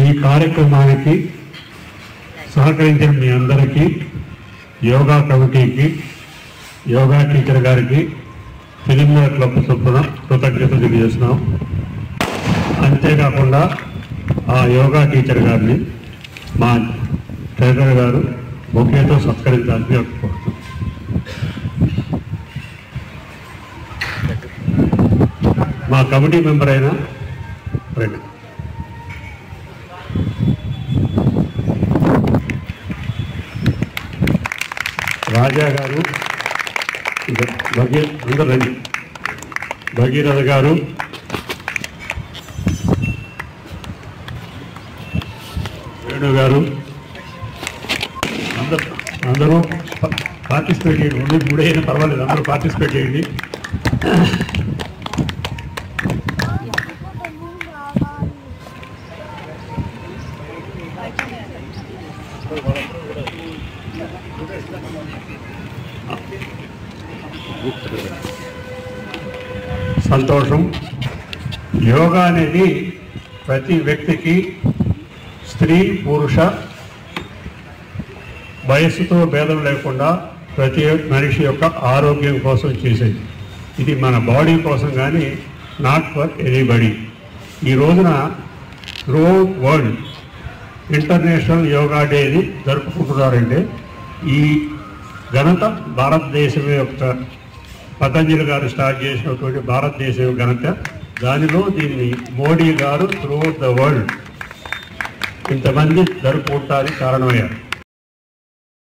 ఈ కార్యక్రమానికి సహకరించిన మీ అందరికీ, యోగా కమిటీకి, యోగా టీచర్ గారికి ఫిలింనగర్ క్లబ్ తరఫున కృతజ్ఞతలు తెలియజేస్తున్నాం. అంతేకాకుండా ఆ యోగా టీచర్ గారిని మా ట్రైనర్ గారు బొకేతో సత్కరించాలని కోరుతున్నాం. మా కమిటీ మెంబర్ అయిన రాజా గారు, అందరూ రండి, భగీరథ గారు, వేణు గారు, అందరూ పార్టిసిపేట్ చేయండి. మూడైనా పర్వాలేదు, అందరూ పార్టిసిపేట్ చేయండి. సంతోషం. యోగా అనేది ప్రతి వ్యక్తికి, స్త్రీ పురుష వయస్సుతో భేదం లేకుండా ప్రతి మనిషి యొక్క ఆరోగ్యం కోసం చేసేది. ఇది మన బాడీ కోసం కానీ నాట్ ఫర్ ఎనీబడీ. ఈ రోజున త్రూఅవుట్ వరల్డ్ ఇంటర్నేషనల్ యోగా డేని జరుపుకుంటున్నారంటే ఈ ఘనత భారతదేశం యొక్క పతంజలి గారు స్టార్ట్ చేసినటువంటి భారతదేశం ఘనత. దానిలో దీన్ని మోడీ గారు త్రూఅవుట్ ద వరల్డ్ ఇంతమంది జరుపుకుంటానికి కారణమయ్యారు.